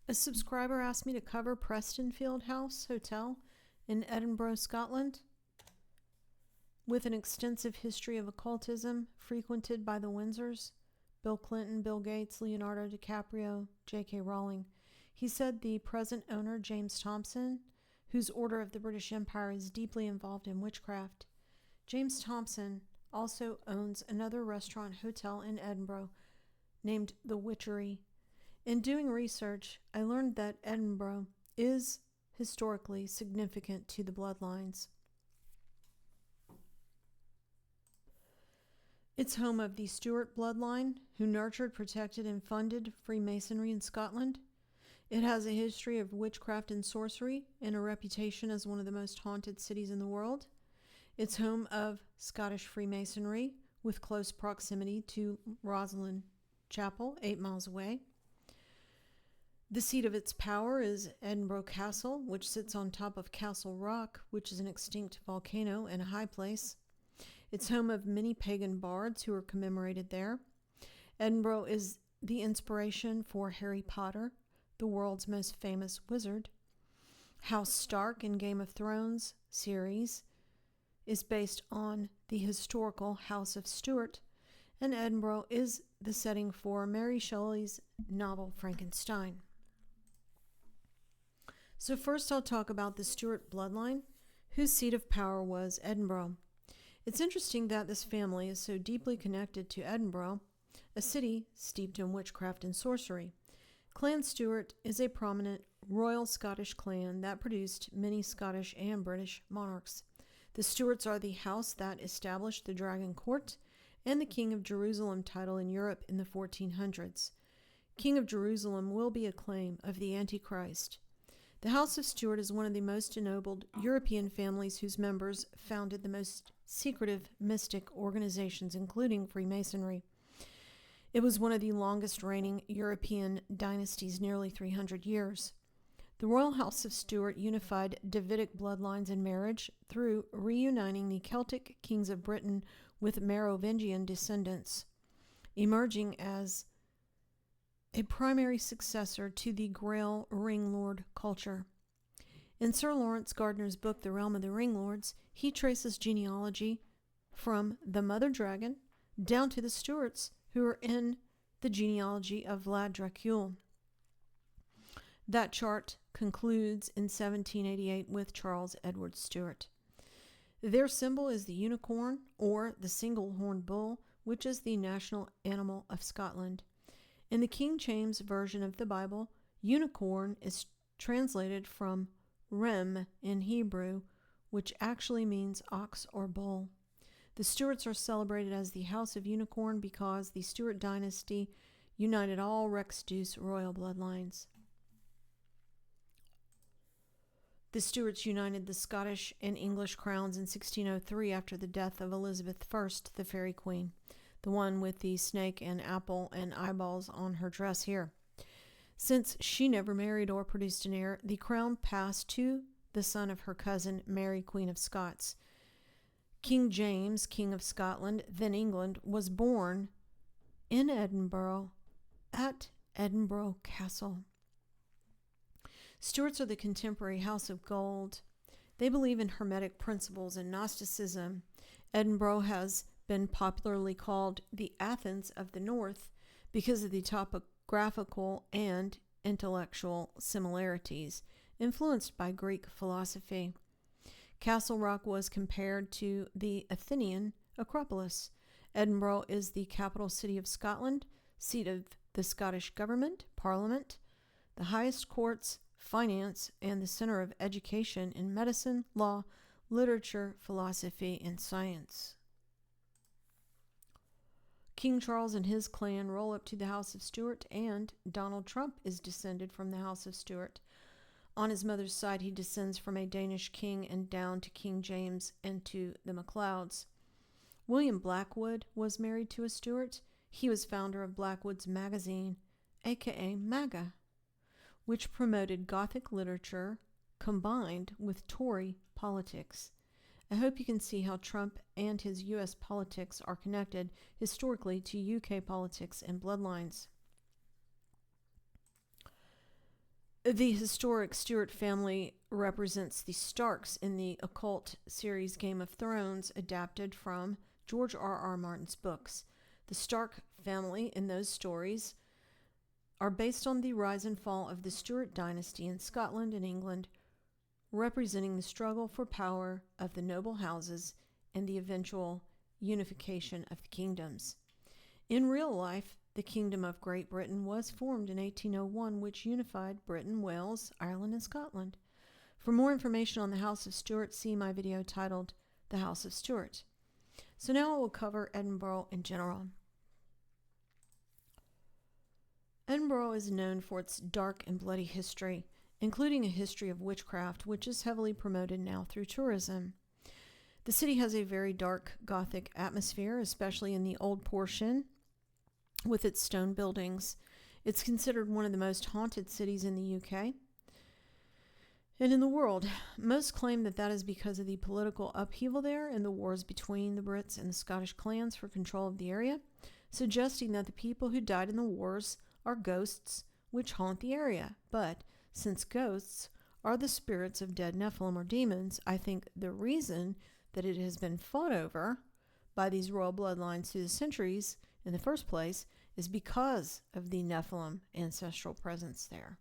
A subscriber asked me to cover Prestonfield House Hotel in Edinburgh, Scotland, with an extensive history of occultism frequented by the Windsors, Bill Clinton, Bill Gates, Leonardo DiCaprio, J.K. Rowling. He said the present owner, James Thompson, whose Order of the British Empire is deeply involved in witchcraft. James Thompson also owns another restaurant hotel in Edinburgh named The Witchery. In doing research, I learned that Edinburgh is historically significant to the bloodlines. It's home of the Stuart bloodline, who nurtured, protected, and funded Freemasonry in Scotland. It has a history of witchcraft and sorcery and a reputation as one of the most haunted cities in the world. It's home of Scottish Freemasonry, with close proximity to Rosslyn Chapel, 8 miles away. The seat of its power is Edinburgh Castle, which sits on top of Castle Rock, which is an extinct volcano and a high place. It's home of many pagan bards who are commemorated there. Edinburgh is the inspiration for Harry Potter, the world's most famous wizard. House Stark in Game of Thrones series is based on the historical House of Stuart, and Edinburgh is the setting for Mary Shelley's novel Frankenstein. So first I'll talk about the Stuart bloodline, whose seat of power was Edinburgh. It's interesting that this family is so deeply connected to Edinburgh, a city steeped in witchcraft and sorcery. Clan Stuart is a prominent royal Scottish clan that produced many Scottish and British monarchs. The Stuarts are the house that established the Dragon Court and the King of Jerusalem title in Europe in the 1400s. King of Jerusalem will be a claim of the Antichrist. The House of Stuart is one of the most ennobled European families whose members founded the most secretive mystic organizations, including Freemasonry. It was one of the longest reigning European dynasties, nearly 300 years. The Royal House of Stuart unified Davidic bloodlines in marriage through reuniting the Celtic kings of Britain with Merovingian descendants, emerging as a primary successor to the Grail Ring Lord culture. In Sir Lawrence Gardner's book, The Realm of the Ring Lords, he traces genealogy from the Mother Dragon down to the Stuarts, who are in the genealogy of Vlad Dracul. That chart concludes in 1788 with Charles Edward Stuart. Their symbol is the unicorn, or the single-horned bull, which is the national animal of Scotland. In the King James Version of the Bible, unicorn is translated from rem in Hebrew, which actually means ox or bull. The Stuarts are celebrated as the House of Unicorn because the Stuart dynasty united all Rex-Deuce royal bloodlines. The Stuarts united the Scottish and English crowns in 1603 after the death of Elizabeth I, the Fairy Queen, the one with the snake and apple and eyeballs on her dress here. Since she never married or produced an heir, the crown passed to the son of her cousin, Mary, Queen of Scots. King James, King of Scotland, then England, was born in Edinburgh at Edinburgh Castle. Stuarts are the contemporary House of Gold. They believe in Hermetic principles and Gnosticism. Edinburgh has been popularly called the Athens of the North because of the topographical and intellectual similarities influenced by Greek philosophy. Castle Rock was compared to the Athenian Acropolis. Edinburgh is the capital city of Scotland, seat of the Scottish government, parliament, the highest courts, finance, and the center of education in medicine, law, literature, philosophy, and science. King Charles and his clan roll up to the House of Stuart, and Donald Trump is descended from the House of Stuart. On his mother's side, he descends from a Danish king and down to King James and to the MacLeods. William Blackwood was married to a Stuart. He was founder of Blackwood's Magazine, aka MAGA, which promoted Gothic literature combined with Tory politics. I hope you can see how Trump and his U.S. politics are connected historically to UK politics and bloodlines. The historic Stuart family represents the Starks in the occult series Game of Thrones, adapted from George R.R. Martin's books. The Stark family in those stories are based on the rise and fall of the Stuart dynasty in Scotland and England, representing the struggle for power of the noble houses and the eventual unification of the kingdoms. In real life, the Kingdom of Great Britain was formed in 1801, which unified Britain, Wales, Ireland, and Scotland. For more information on the House of Stuart, see my video titled The House of Stuart. So now I will cover Edinburgh in general. Edinburgh is known for its dark and bloody history, including a history of witchcraft, which is heavily promoted now through tourism. The city has a very dark Gothic atmosphere, especially in the old portion with its stone buildings. It's considered one of the most haunted cities in the UK and in the world. Most claim that that is because of the political upheaval there and the wars between the Brits and the Scottish clans for control of the area, suggesting that the people who died in the wars are ghosts which haunt the area. But since ghosts are the spirits of dead Nephilim or demons, I think the reason that it has been fought over by these royal bloodlines through the centuries in the first place is because of the Nephilim ancestral presence there.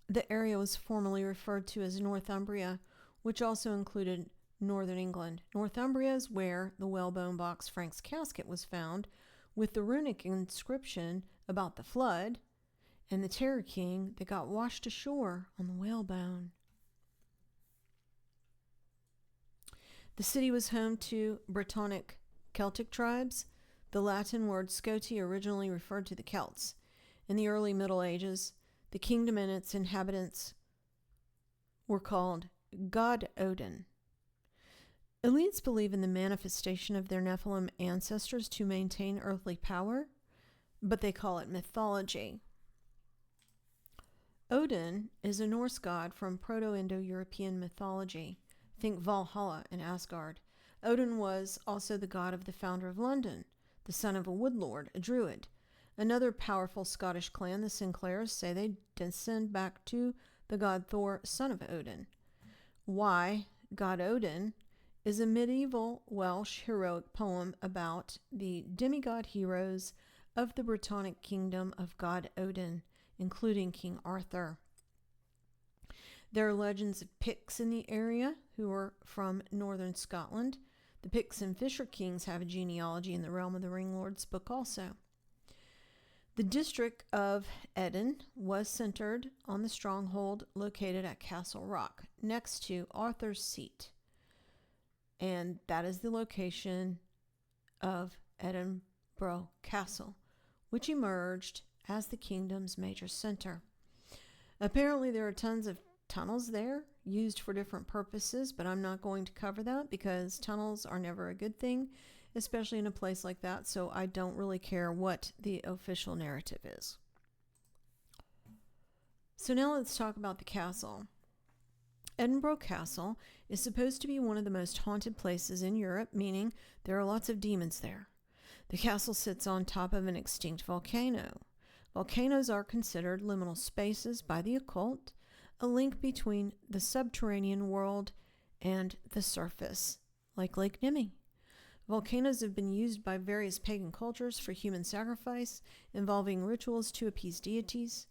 The area was formerly referred to as Northumbria, which also included northern England. Northumbria is where the whalebone box Frank's casket was found, with the runic inscription about the flood and the Terror King that got washed ashore on the whalebone. The city was home to Brittonic Celtic tribes. The Latin word Scoti originally referred to the Celts. In the early Middle Ages, the kingdom and its inhabitants were called God Odin. Elites believe in the manifestation of their Nephilim ancestors to maintain earthly power, but they call it mythology. Odin is a Norse god from Proto-Indo-European mythology. Think Valhalla and Asgard. Odin was also the god of the founder of London, the son of a woodlord, a druid. Another powerful Scottish clan, the Sinclairs, say they descend back to the god Thor, son of Odin. Why God Odin is a medieval Welsh heroic poem about the demigod heroes of the Brittonic kingdom of God Odin, including King Arthur. There are legends of Picts in the area who are from northern Scotland. The Picts and Fisher Kings have a genealogy in the Realm of the Ringlords book also. The district of Eden was centered on the stronghold located at Castle Rock, next to Arthur's seat. And that is the location of Edinburgh Castle, which emerged as the kingdom's major center. Apparently there are tons of tunnels there used for different purposes, but I'm not going to cover that because tunnels are never a good thing, especially in a place like that, so I don't really care what the official narrative is. So now let's talk about the castle. Edinburgh Castle is supposed to be one of the most haunted places in Europe, meaning there are lots of demons there. The castle sits on top of an extinct volcano. Volcanoes are considered liminal spaces by the occult, a link between the subterranean world and the surface, like Lake Nemi. Volcanoes have been used by various pagan cultures for human sacrifice, involving rituals to appease deities.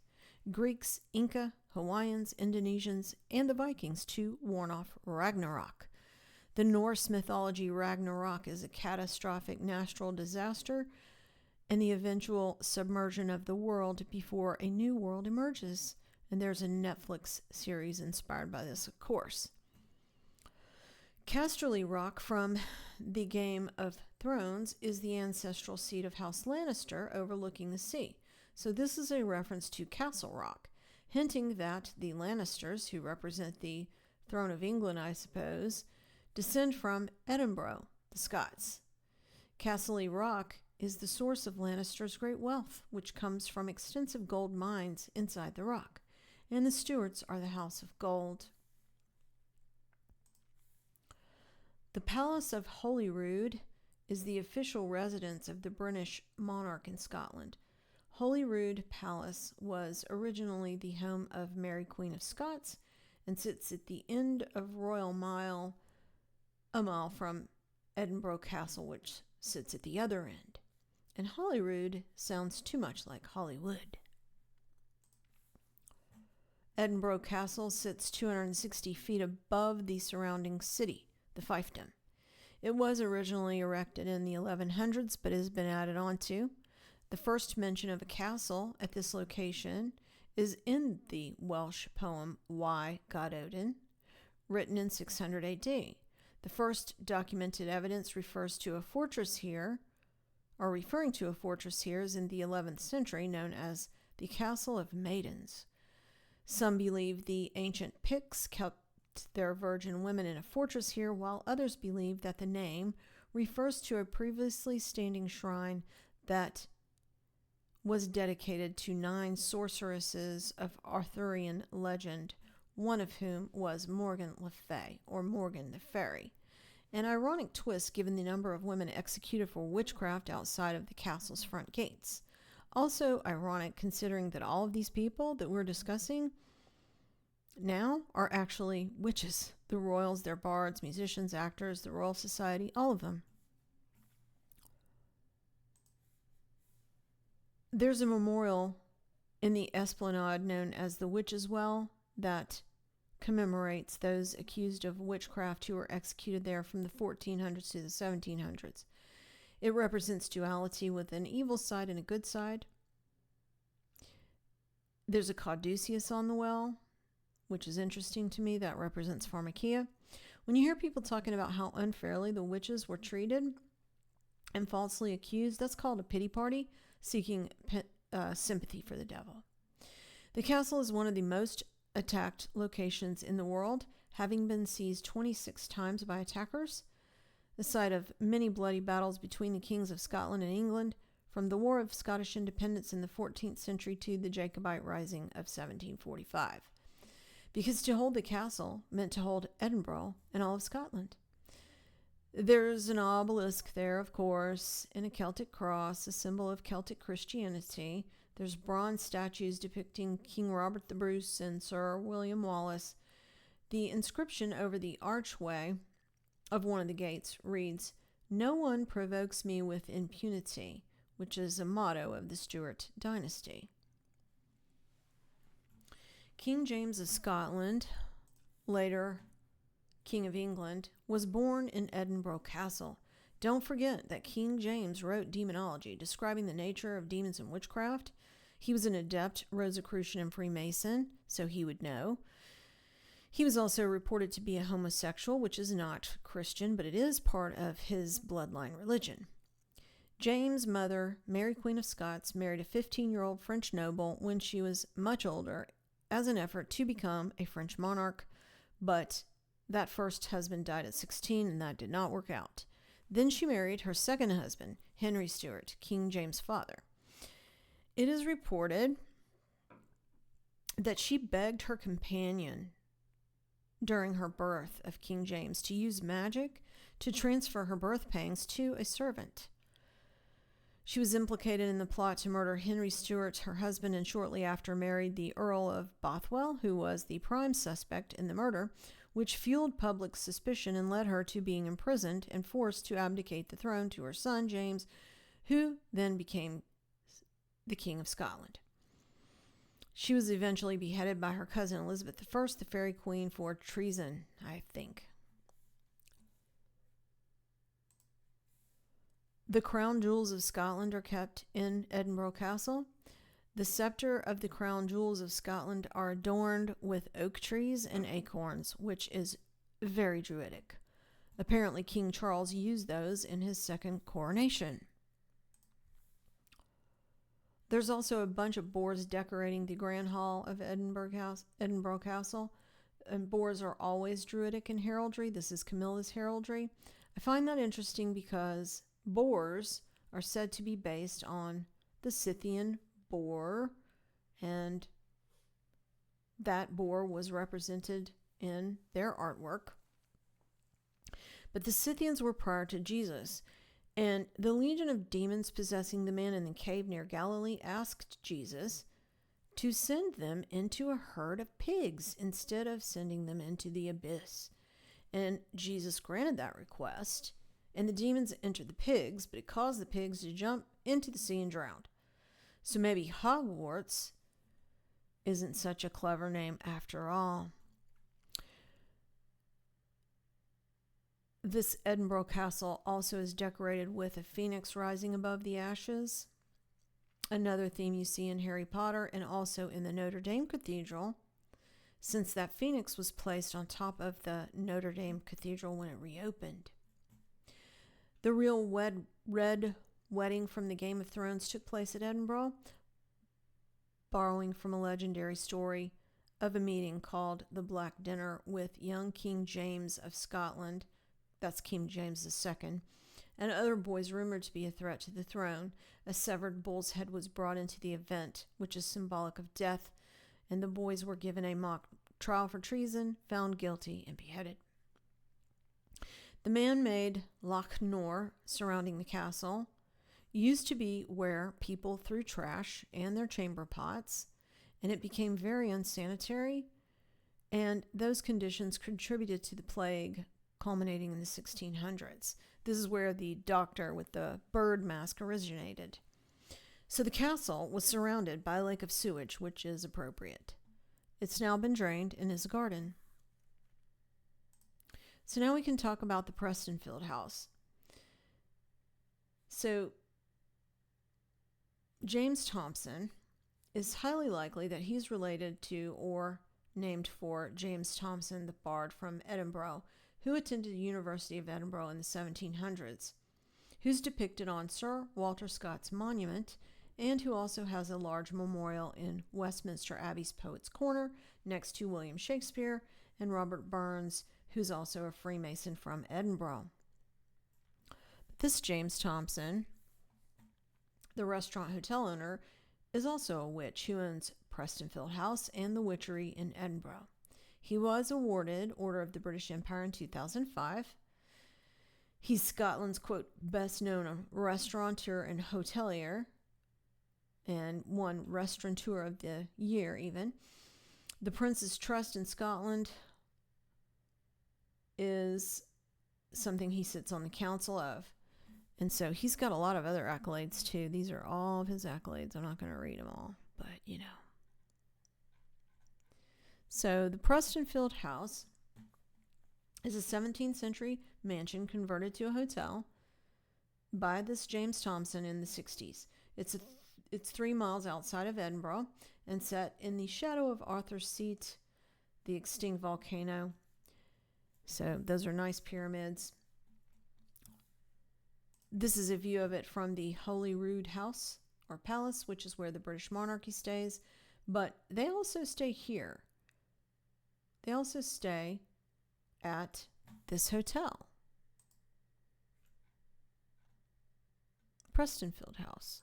Greeks, Inca, Hawaiians, Indonesians, and the Vikings to warn off Ragnarok. The Norse mythology Ragnarok is a catastrophic natural disaster and the eventual submersion of the world before a new world emerges. And there's a Netflix series inspired by this, of course. Casterly Rock from the Game of Thrones is the ancestral seat of House Lannister overlooking the sea. So this is a reference to Castle Rock, hinting that the Lannisters, who represent the throne of England, I suppose, descend from Edinburgh, the Scots. Casterly Rock is the source of Lannister's great wealth, which comes from extensive gold mines inside the rock. And the Stuarts are the House of Gold. The Palace of Holyrood is the official residence of the British monarch in Scotland. Holyrood Palace was originally the home of Mary Queen of Scots and sits at the end of Royal Mile, a mile from Edinburgh Castle, which sits at the other end. And Holyrood sounds too much like Hollywood. Edinburgh Castle sits 260 feet above the surrounding city, the fiefdom. It was originally erected in the 1100s, but has been added onto. The first mention of a castle at this location is in the Welsh poem Why God Odin, written in 600 AD. The first documented evidence refers to a fortress here, or referring to a fortress here, is in the 11th century, known as the Castle of Maidens. Some believe the ancient Picts kept their virgin women in a fortress here, while others believe that the name refers to a previously standing shrine that was dedicated to 9 sorceresses of Arthurian legend, one of whom was Morgan le Fay, or Morgan the Fairy. An ironic twist given the number of women executed for witchcraft outside of the castle's front gates. Also ironic considering that all of these people that we're discussing now are actually witches. The royals, their bards, musicians, actors, the Royal Society, all of them. There's a memorial in the Esplanade known as the Witches' Well that commemorates those accused of witchcraft who were executed there from the 1400s to the 1700s. It represents duality with an evil side and a good side. There's a caduceus on the well, which is interesting to me. That represents pharmakia. When you hear people talking about how unfairly the witches were treated and falsely accused, that's called a pity party, seeking sympathy for the devil. The castle is one of the most attacked locations in the world, having been seized 26 times by attackers, the site of many bloody battles between the kings of Scotland and England, from the War of Scottish Independence in the 14th century to the Jacobite Rising of 1745. Because to hold the castle meant to hold Edinburgh and all of Scotland. There's an obelisk there, of course, and a Celtic cross, a symbol of Celtic Christianity. There's bronze statues depicting King Robert the Bruce and Sir William Wallace. The inscription over the archway of one of the gates reads, "No one provokes me with impunity," which is a motto of the Stuart dynasty. King James of Scotland, later King of England, was born in Edinburgh Castle. Don't forget that King James wrote Demonology, describing the nature of demons and witchcraft. He was an adept Rosicrucian and Freemason, so he would know. He was also reported to be a homosexual, which is not Christian, but it is part of his bloodline religion. James' mother, Mary Queen of Scots, married a 15-year-old French noble when she was much older as an effort to become a French monarch, but that first husband died at 16 and that did not work out. Then she married her second husband, Henry Stuart, King James' father. It is reported that she begged her companion during her birth of King James to use magic to transfer her birth pangs to a servant. She was implicated in the plot to murder Henry Stuart, her husband, and shortly after married the Earl of Bothwell, who was the prime suspect in the murder, which fueled public suspicion and led her to being imprisoned and forced to abdicate the throne to her son, James, who then became the King of Scotland. She was eventually beheaded by her cousin Elizabeth I, the Fairy Queen, for treason, I think. The crown jewels of Scotland are kept in Edinburgh Castle. The scepter of the crown jewels of Scotland are adorned with oak trees and acorns, which is very druidic. Apparently, King Charles used those in his second coronation. There's also a bunch of boars decorating the Grand Hall of Edinburgh Castle. And boars are always druidic in heraldry. This is Camilla's heraldry. I find that interesting because boars are said to be based on the Scythian boar, and that boar was represented in their artwork. But the Scythians were prior to Jesus, And the legion of demons possessing the man in the cave near Galilee asked Jesus to send them into a herd of pigs instead of sending them into the abyss. And Jesus granted that request, and the demons entered the pigs, but it caused the pigs to jump into the sea and drown. So maybe Hogwarts isn't such a clever name after all. This Edinburgh castle also is decorated with a phoenix rising above the ashes, another theme you see in Harry Potter and also in the Notre Dame Cathedral, since that phoenix was placed on top of the Notre Dame Cathedral when it reopened. The real red wedding from the Game of Thrones took place at Edinburgh, borrowing from a legendary story of a meeting called the Black Dinner with young King James of Scotland, that's King James II, and other boys rumored to be a threat to the throne. A severed bull's head was brought into the event, which is symbolic of death, and the boys were given a mock trial for treason, found guilty, and beheaded. The man-made Loch Nor surrounding the castle used to be where people threw trash and their chamber pots, and it became very unsanitary, and those conditions contributed to the plague culminating in the 1600s. This is where the doctor with the bird mask originated. So the castle was surrounded by a lake of sewage, which is appropriate. It's now been drained and is a garden. So now we can talk about the Prestonfield house. So James Thompson is highly likely that he's related to or named for James Thomson, the bard from Edinburgh, who attended the University of Edinburgh in the 1700s, who's depicted on Sir Walter Scott's monument, and who also has a large memorial in Westminster Abbey's Poets' Corner next to William Shakespeare and Robert Burns, who's also a Freemason from Edinburgh. But this James Thompson, the restaurant hotel owner, is also a witch who owns Prestonfield House and the Witchery in Edinburgh. He was awarded Order of the British Empire in 2005. He's Scotland's, quote, best-known restaurateur and hotelier, and won Restaurateur of the Year even. The Prince's Trust in Scotland is something he sits on the council of. And so he's got a lot of other accolades too. These are all of his accolades. I'm not going to read them all, but you know. So the Prestonfield House is a 17th century mansion converted to a hotel by this James Thompson in the 60s. It's 3 miles outside of Edinburgh and set in the shadow of Arthur's Seat, the extinct volcano. So those are nice pyramids. This is a view of it from the Holyrood House or Palace, which is where the British monarchy stays. But they also stay here. They also stay at this hotel, Prestonfield House.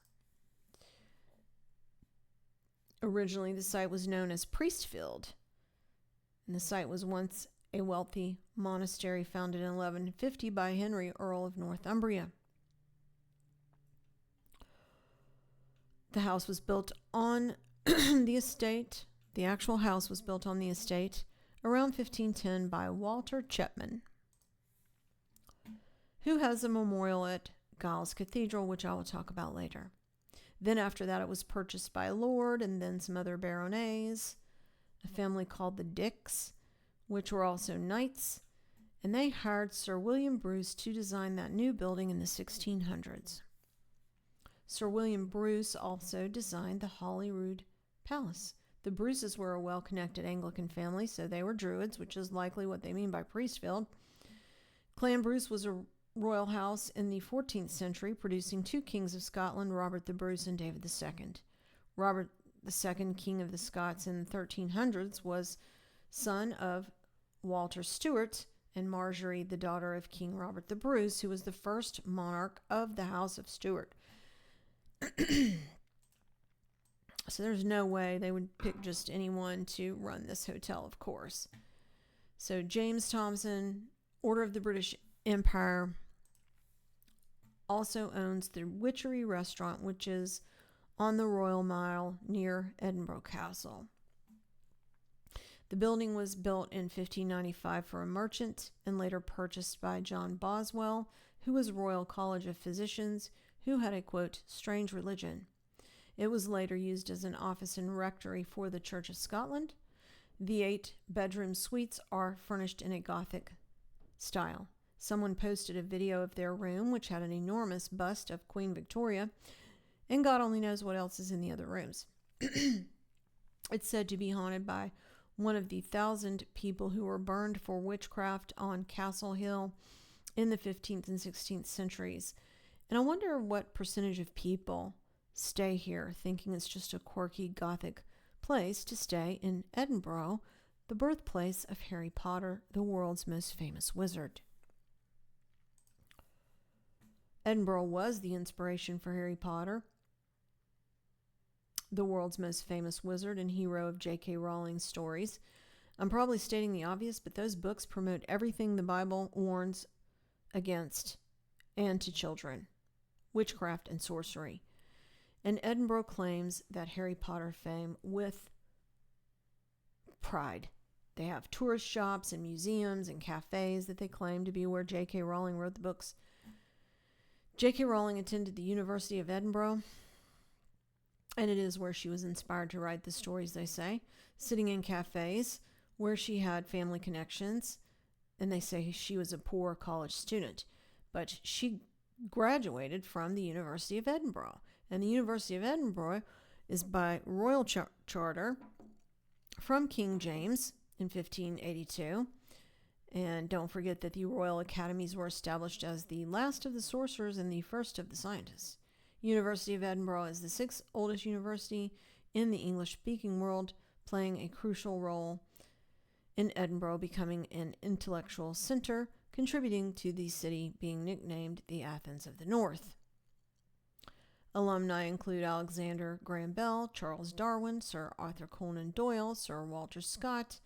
Originally, the site was known as Priestfield, and the site was once a wealthy monastery founded in 1150 by Henry, Earl of Northumbria. The house was built on the estate. The actual house was built on the estate around 1510 by Walter Chapman, who has a memorial at Giles Cathedral, which I will talk about later. Then after that, it was purchased by a lord and then some other baronets, a family called the Dicks, which were also knights, and they hired Sir William Bruce to design that new building in the 1600s. Sir William Bruce also designed the Holyrood Palace. The Bruces were a well-connected Anglican family, so they were Druids, which is likely what they mean by Priestfield. Clan Bruce was a royal house in the 14th century, producing 2 kings of Scotland, Robert the Bruce and David II. Robert II, King of the Scots in the 1300s, was son of Walter Stewart and Marjorie, the daughter of King Robert the Bruce, who was the first monarch of the House of Stuart. So there's no way they would pick just anyone to run this hotel, of course. So James Thompson, Order of the British Empire, also owns the Witchery Restaurant, which is on the Royal Mile near Edinburgh Castle. The building was built in 1595 for a merchant and later purchased by John Boswell, who was Royal College of Physicians, who had a, quote, strange religion. It was later used as an office and rectory for the Church of Scotland. The 8-bedroom suites are furnished in a Gothic style. Someone posted a video of their room, which had an enormous bust of Queen Victoria, and God only knows what else is in the other rooms. It's said to be haunted by one of the 1,000 people who were burned for witchcraft on Castle Hill in the 15th and 16th centuries. And I wonder what percentage of people stay here thinking it's just a quirky Gothic place to stay in Edinburgh, the birthplace of Harry Potter, the world's most famous wizard. Edinburgh was the inspiration for Harry Potter, the world's most famous wizard and hero of J.K. Rowling's stories. I'm probably stating the obvious, but those books promote everything the Bible warns against and to children: witchcraft and sorcery. And Edinburgh claims that Harry Potter fame with pride. They have tourist shops and museums and cafes that they claim to be where J.K. Rowling wrote the books. J.K. Rowling attended the University of Edinburgh, and it is where she was inspired to write the stories, they say, sitting in cafes where she had family connections, and they say she was a poor college student. But she graduated from the University of Edinburgh, and the University of Edinburgh is by royal charter from King James in 1582. And don't forget that the Royal Academies were established as the last of the sorcerers and the first of the scientists. University of Edinburgh is the 6th oldest university in the English-speaking world, playing a crucial role in Edinburgh becoming an intellectual center, contributing to the city being nicknamed the Athens of the North. Alumni include Alexander Graham Bell, Charles Darwin, Sir Arthur Conan Doyle, Sir Walter Scott,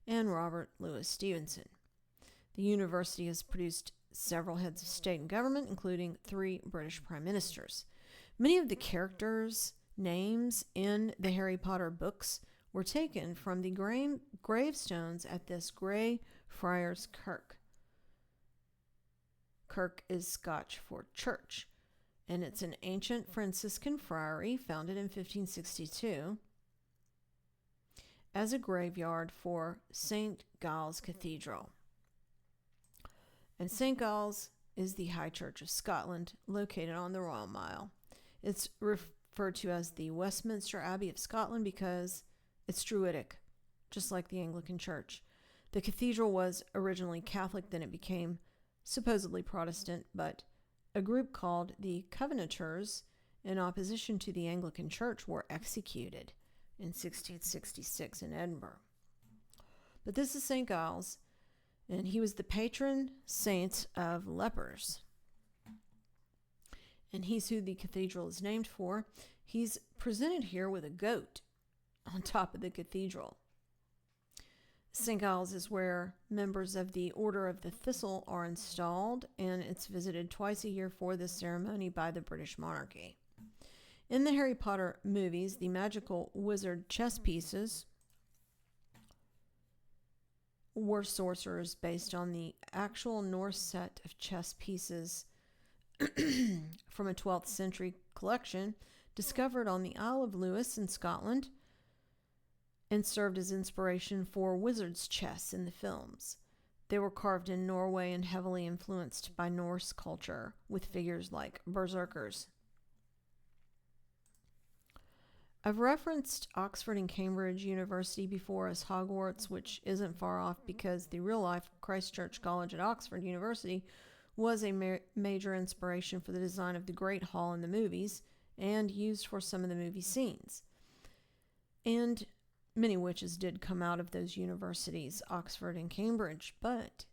and Robert Louis Stevenson. The university has produced several heads of state and government, including 3 British prime ministers. Many of the characters' names in the Harry Potter books were taken from the gravestones at this Grey Friars Kirk. Kirk is Scotch for church, and it's an ancient Franciscan friary founded in 1562 as a graveyard for St. Giles Cathedral. And St. Giles is the High Church of Scotland, located on the Royal Mile. It's referred to as the Westminster Abbey of Scotland because it's Druidic, just like the Anglican Church. The cathedral was originally Catholic, then it became supposedly Protestant, but a group called the Covenanters, in opposition to the Anglican Church, were executed in 1666 in Edinburgh. But this is St. Giles, and he was the patron saint of lepers. And he's who the cathedral is named for. He's presented here with a goat on top of the cathedral. St. Giles is where members of the Order of the Thistle are installed, and it's visited twice a year for this ceremony by the British monarchy. In the Harry Potter movies, the magical wizard chess pieces were sorcerers based on the actual Norse set of chess pieces from a 12th century collection discovered on the Isle of Lewis in Scotland and served as inspiration for wizard's chess in the films. They were carved in Norway and heavily influenced by Norse culture, with figures like berserkers. I've referenced Oxford and Cambridge University before as Hogwarts, which isn't far off because the real-life Christ Church College at Oxford University was a major inspiration for the design of the Great Hall in the movies and used for some of the movie scenes. And many witches did come out of those universities, Oxford and Cambridge. But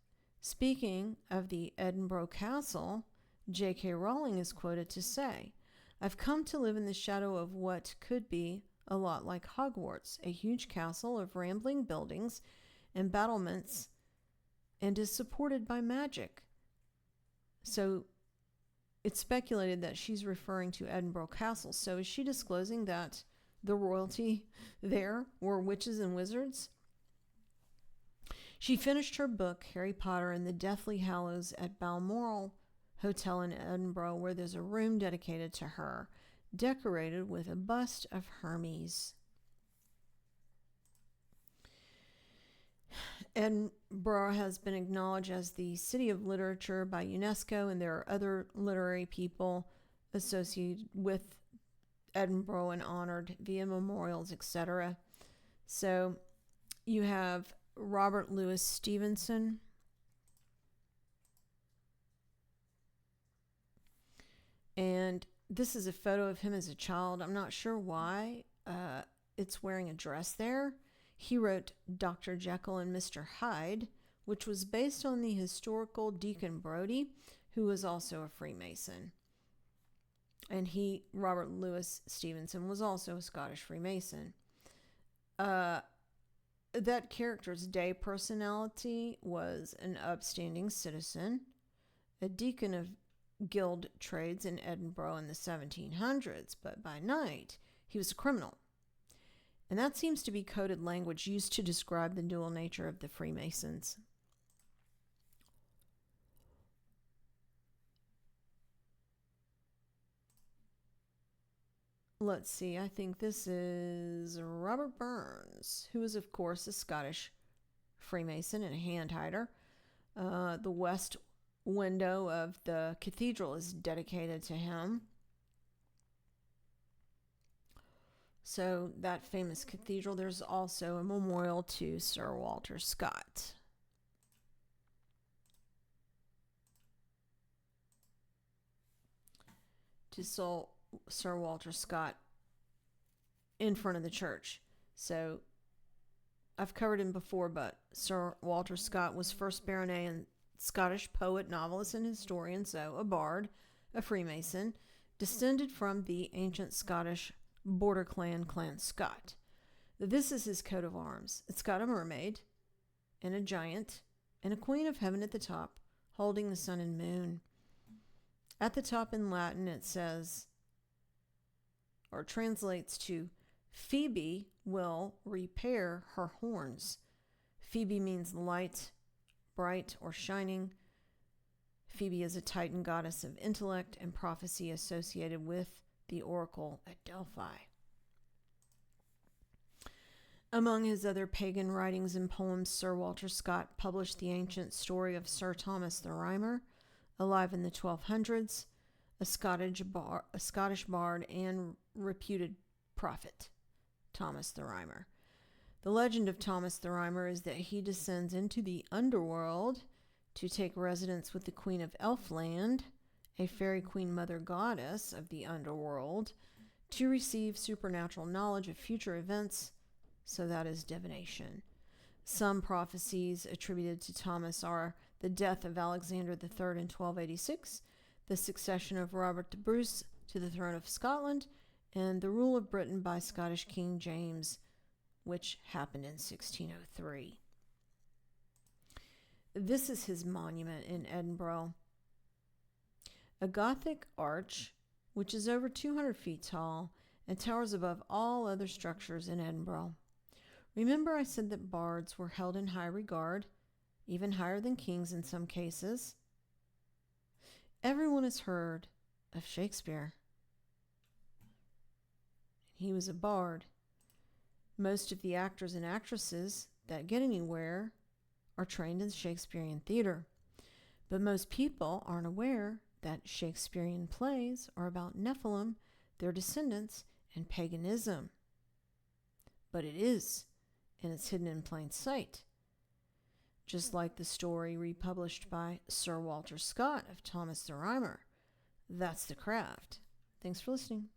speaking of the Edinburgh Castle, J.K. Rowling is quoted to say, "I've come to live in the shadow of what could be a lot like Hogwarts, a huge castle of rambling buildings and battlements, and is supported by magic." So it's speculated that she's referring to Edinburgh Castle. So is she disclosing that the royalty there were witches and wizards? She finished her book, Harry Potter and the Deathly Hallows, at Balmoral Hotel in Edinburgh, where there's a room dedicated to her, decorated with a bust of Hermes. Edinburgh has been acknowledged as the City of Literature by UNESCO, and there are other literary people associated with Edinburgh and honored via memorials, etc. So you have Robert Louis Stevenson, and this is a photo of him as a child. I'm not sure why it's wearing a dress there. He wrote Dr. Jekyll and Mr. Hyde, which was based on the historical Deacon Brodie, who was also a Freemason. And Robert Louis Stevenson, was also a Scottish Freemason. That character's day personality was an upstanding citizen, a deacon of guild trades in Edinburgh in the 1700s, but by night he was a criminal. And that seems to be coded language used to describe the dual nature of the Freemasons. Let's see, I think this is Robert Burns, who is, of course, a Scottish Freemason and a hand hider. The west window of the cathedral is dedicated to him. So that famous cathedral, there's also a memorial to Sir Walter Scott. To Sir Walter Scott in front of the church. So I've covered him before, but Sir Walter Scott was first Baronet and Scottish poet, novelist, and historian, so a bard, a Freemason, descended from the ancient Scottish border clan Scott. This is his coat of arms. It's got a mermaid and a giant and a queen of heaven at the top holding the sun and moon. At the top in Latin it says, or translates to, Phoebe will repair her horns. Phoebe means light, bright, or shining. Phoebe is a Titan goddess of intellect and prophecy associated with the oracle at Delphi. Among his other pagan writings and poems, Sir Walter Scott published the ancient story of Sir Thomas the Rhymer, alive in the 1200s, a Scottish bard and reputed prophet, Thomas the Rhymer. The legend of Thomas the Rhymer is that he descends into the underworld to take residence with the Queen of Elfland, a fairy queen mother goddess of the underworld, to receive supernatural knowledge of future events, so that is divination. Some prophecies attributed to Thomas are the death of Alexander III in 1286, the succession of Robert the Bruce to the throne of Scotland, and the rule of Britain by Scottish King James, which happened in 1603. This is his monument in Edinburgh. A Gothic arch, which is over 200 feet tall and towers above all other structures in Edinburgh. Remember I said that bards were held in high regard, even higher than kings in some cases. Everyone has heard of Shakespeare. He was a bard. Most of the actors and actresses that get anywhere are trained in Shakespearean theater. But most people aren't aware that Shakespearean plays are about Nephilim, their descendants, and paganism. But it is, and it's hidden in plain sight. Just like the story republished by Sir Walter Scott of Thomas the Rhymer. That's the craft. Thanks for listening.